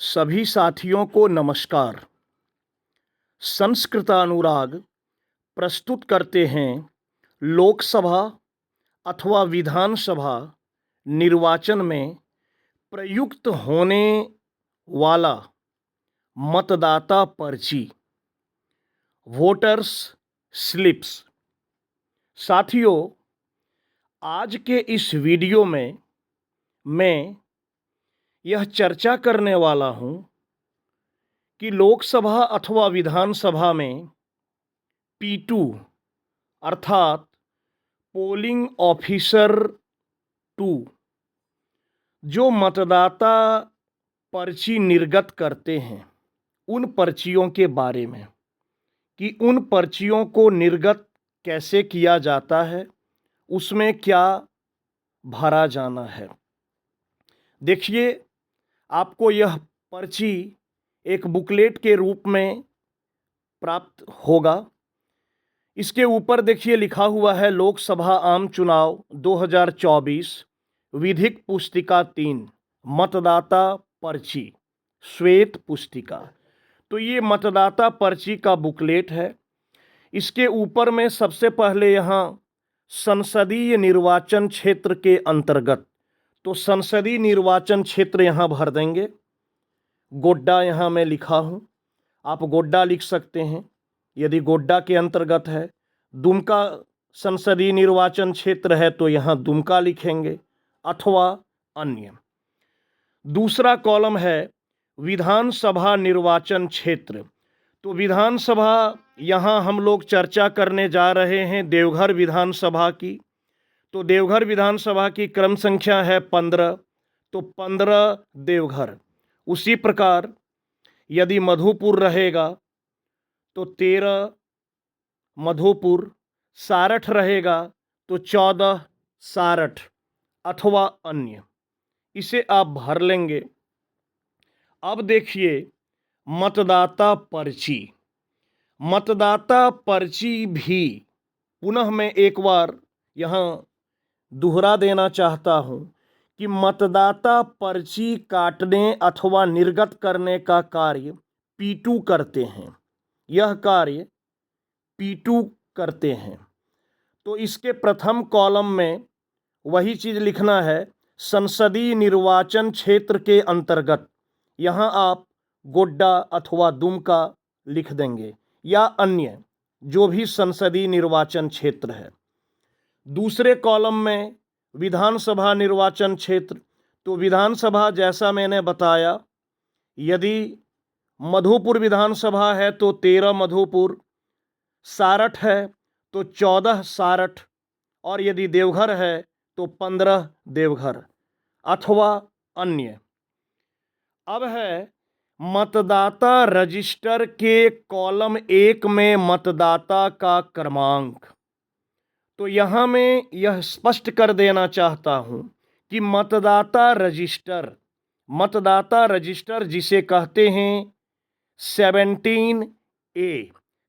सभी साथियों को नमस्कार। संस्कृतानुराग प्रस्तुत करते हैं लोकसभा अथवा विधानसभा निर्वाचन में प्रयुक्त होने वाला मतदाता पर्ची, वोटर्स स्लिप्स। साथियों, आज के इस वीडियो में मैं यह चर्चा करने वाला हूं कि लोकसभा अथवा विधानसभा में P2 अर्थात पोलिंग ऑफिसर 2 जो मतदाता पर्ची निर्गत करते हैं, उन पर्चियों के बारे में कि उन पर्चियों को निर्गत कैसे किया जाता है, उसमें क्या भरा जाना है। देखिए, आपको यह पर्ची एक बुकलेट के रूप में प्राप्त होगा। इसके ऊपर देखिए लिखा हुआ है लोकसभा आम चुनाव 2024 विधिक पुस्तिका 3 मतदाता पर्ची श्वेत पुस्तिका। तो ये मतदाता पर्ची का बुकलेट है। इसके ऊपर में सबसे पहले यहाँ संसदीय निर्वाचन क्षेत्र के अंतर्गत, तो संसदीय निर्वाचन क्षेत्र यहाँ भर देंगे। गोड्डा यहाँ मैं लिखा हूँ, आप गोड्डा लिख सकते हैं यदि गोड्डा के अंतर्गत है। दुमका संसदीय निर्वाचन क्षेत्र है तो यहाँ दुमका लिखेंगे अथवा अन्य। दूसरा कॉलम है विधानसभा निर्वाचन क्षेत्र। तो विधानसभा यहाँ हम लोग चर्चा करने जा रहे हैं देवघर विधानसभा की। तो देवघर विधानसभा की क्रम संख्या है 15, तो 15 देवघर। उसी प्रकार यदि मधुपुर रहेगा तो 13 मधुपुर, सारठ रहेगा तो 14 सारठ अथवा अन्य। इसे आप भर लेंगे। अब देखिए मतदाता पर्ची। मतदाता पर्ची भी पुनः मैं एक बार यहाँ दोहरा देना चाहता हूँ कि मतदाता पर्ची काटने अथवा निर्गत करने का कार्य P2 करते हैं। यह कार्य P2 करते हैं। तो इसके प्रथम कॉलम में वही चीज़ लिखना है, संसदीय निर्वाचन क्षेत्र के अंतर्गत। यहाँ आप गोड्डा अथवा दुमका लिख देंगे या अन्य जो भी संसदीय निर्वाचन क्षेत्र है। दूसरे कॉलम में विधानसभा निर्वाचन क्षेत्र। तो विधानसभा जैसा मैंने बताया, यदि मधुपुर विधानसभा है तो 13 मधुपुर, सारठ है तो 14 सारठ, और यदि देवघर है तो 15 देवघर अथवा अन्य। अब है मतदाता रजिस्टर के कॉलम 1 में मतदाता का क्रमांक। तो यहाँ मैं यह स्पष्ट कर देना चाहता हूँ कि मतदाता रजिस्टर जिसे कहते हैं 17A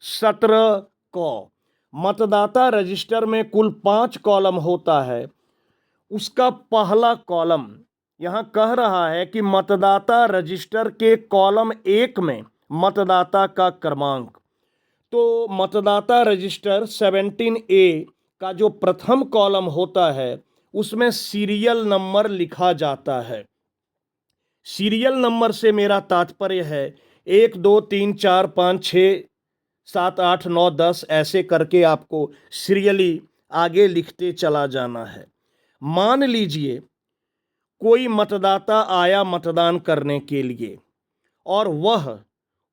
17 को मतदाता रजिस्टर में कुल 5 कॉलम होता है। उसका पहला कॉलम यहाँ कह रहा है कि मतदाता रजिस्टर के कॉलम 1 में मतदाता का क्रमांक। तो मतदाता रजिस्टर 17A का जो प्रथम कॉलम होता है उसमें सीरियल नंबर लिखा जाता है। सीरियल नंबर से मेरा तात्पर्य है 1 2 3 4 5 6 7 8 9 10 ऐसे करके आपको सीरियली आगे लिखते चला जाना है। मान लीजिए कोई मतदाता आया मतदान करने के लिए और वह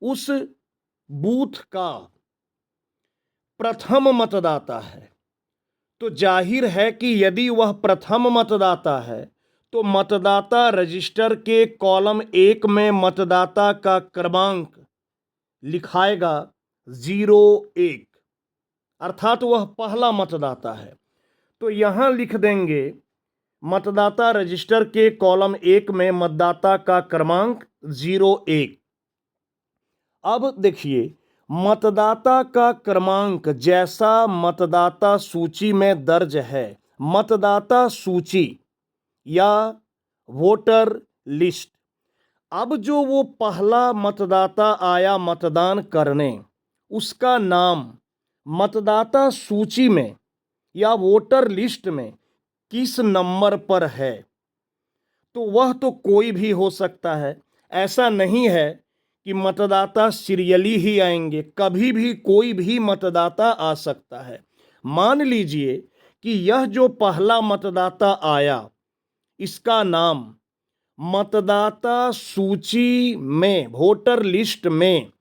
उस बूथ का प्रथम मतदाता है, तो जाहिर है कि यदि वह प्रथम मतदाता है तो मतदाता रजिस्टर के कॉलम 1 में मतदाता का क्रमांक लिखाएगा 01, अर्थात वह पहला मतदाता है। तो यहाँ लिख देंगे मतदाता रजिस्टर के कॉलम 1 में मतदाता का क्रमांक 01। अब देखिए मतदाता का क्रमांक जैसा मतदाता सूची में दर्ज है, मतदाता सूची या वोटर लिस्ट, अब जो वो पहला मतदाता आया मतदान करने, उसका नाम मतदाता सूची में या वोटर लिस्ट में किस नंबर पर है, तो वह तो कोई भी हो सकता है। ऐसा नहीं है कि मतदाता सीरियली ही आएंगे, कभी भी कोई भी मतदाता आ सकता है। मान लीजिए कि यह जो पहला मतदाता आया, इसका नाम मतदाता सूची में, वोटर लिस्ट में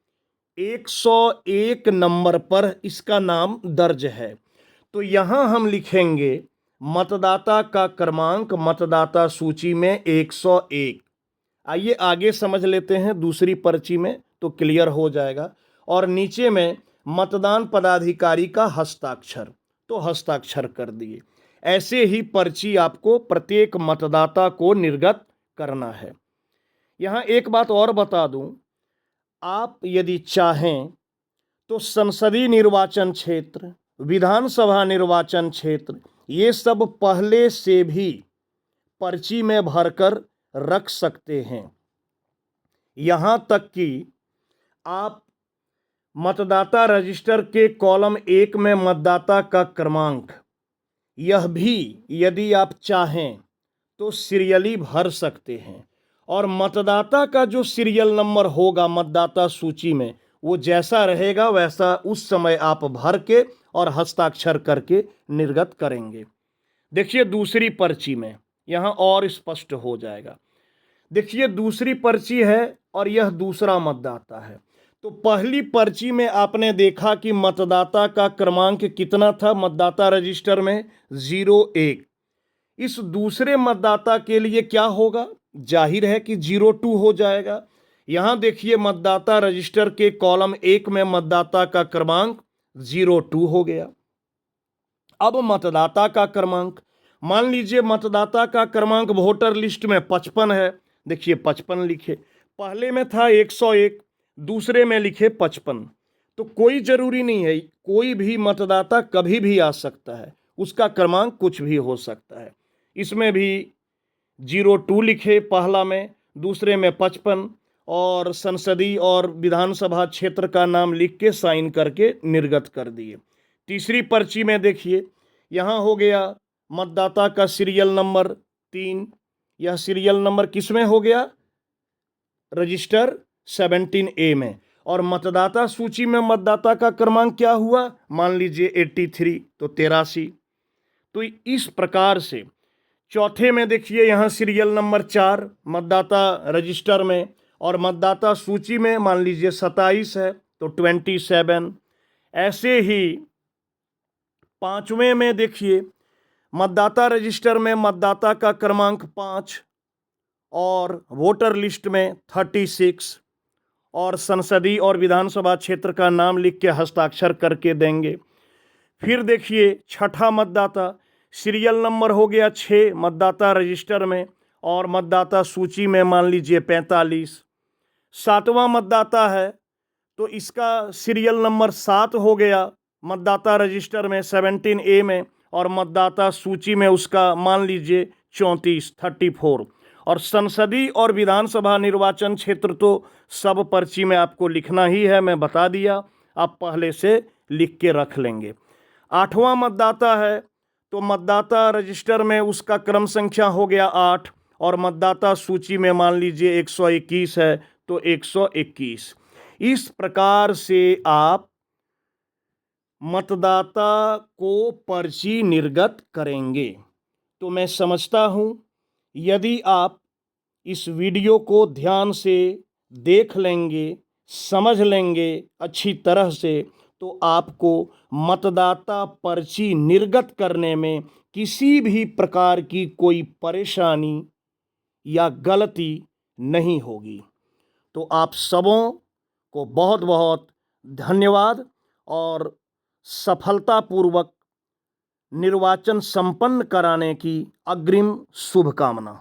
101 नंबर पर इसका नाम दर्ज है। तो यहां हम लिखेंगे मतदाता का क्रमांक मतदाता सूची में 101। आइए आगे समझ लेते हैं दूसरी पर्ची में, तो क्लियर हो जाएगा। और नीचे में मतदान पदाधिकारी का हस्ताक्षर, तो हस्ताक्षर कर दिए। ऐसे ही पर्ची आपको प्रत्येक मतदाता को निर्गत करना है। यहाँ एक बात और बता दूं, आप यदि चाहें तो संसदीय निर्वाचन क्षेत्र, विधानसभा निर्वाचन क्षेत्र, ये सब पहले से भी पर्ची में भरकर रख सकते हैं। यहाँ तक कि आप मतदाता रजिस्टर के कॉलम 1 में मतदाता का क्रमांक, यह भी यदि आप चाहें तो सीरियली भर सकते हैं। और मतदाता का जो सीरियल नंबर होगा मतदाता सूची में, वो जैसा रहेगा वैसा उस समय आप भर के और हस्ताक्षर करके निर्गत करेंगे। देखिए दूसरी पर्ची में यहाँ और स्पष्ट हो जाएगा। देखिए दूसरी पर्ची है और यह दूसरा मतदाता है। तो पहली पर्ची में आपने देखा कि मतदाता का क्रमांक कितना था मतदाता रजिस्टर में, 01। इस दूसरे मतदाता के लिए क्या होगा, जाहिर है कि 02 हो जाएगा। यहां देखिए मतदाता रजिस्टर के कॉलम 1 में मतदाता का क्रमांक 02 हो गया। अब मतदाता का क्रमांक, मान लीजिए मतदाता का क्रमांक वोटर लिस्ट में 55 है। देखिए 55 लिखे, पहले में था 101, दूसरे में लिखे 55। तो कोई जरूरी नहीं है, कोई भी मतदाता कभी भी आ सकता है, उसका क्रमांक कुछ भी हो सकता है। इसमें भी 02 लिखे पहला में, दूसरे में 55, और संसदीय और विधानसभा क्षेत्र का नाम लिख के साइन करके निर्गत कर दिए। तीसरी पर्ची में देखिए यहाँ हो गया मतदाता का सीरियल नंबर 3। यह सीरियल नंबर किस में हो गया, रजिस्टर 17A में। और मतदाता सूची में मतदाता का क्रमांक क्या हुआ, मान लीजिए 83, तो 83। तो इस प्रकार से चौथे में देखिए यहाँ सीरियल नंबर 4 मतदाता रजिस्टर में, और मतदाता सूची में मान लीजिए 27 है, तो 27। ऐसे ही पांचवें में देखिए मतदाता रजिस्टर में मतदाता का क्रमांक 5 और वोटर लिस्ट में 36, और संसदीय और विधानसभा क्षेत्र का नाम लिख के हस्ताक्षर करके देंगे। फिर देखिए छठा मतदाता, सीरियल नंबर हो गया 6 मतदाता रजिस्टर में, और मतदाता सूची में मान लीजिए 45। सातवां मतदाता है तो इसका सीरियल नंबर 7 हो गया मतदाता रजिस्टर में 17A में, और मतदाता सूची में उसका मान लीजिए 34। और संसदीय और विधानसभा निर्वाचन क्षेत्र तो सब पर्ची में आपको लिखना ही है, मैं बता दिया, आप पहले से लिख के रख लेंगे। आठवां मतदाता है तो मतदाता रजिस्टर में उसका क्रम संख्या हो गया 8, और मतदाता सूची में मान लीजिए 121 है, तो 121। इस प्रकार से आप मतदाता को पर्ची निर्गत करेंगे। तो मैं समझता हूं यदि आप इस वीडियो को ध्यान से देख लेंगे, समझ लेंगे अच्छी तरह से, तो आपको मतदाता पर्ची निर्गत करने में किसी भी प्रकार की कोई परेशानी या गलती नहीं होगी। तो आप सबों को बहुत बहुत धन्यवाद और सफलतापूर्वक निर्वाचन संपन्न कराने की अग्रिम शुभकामना।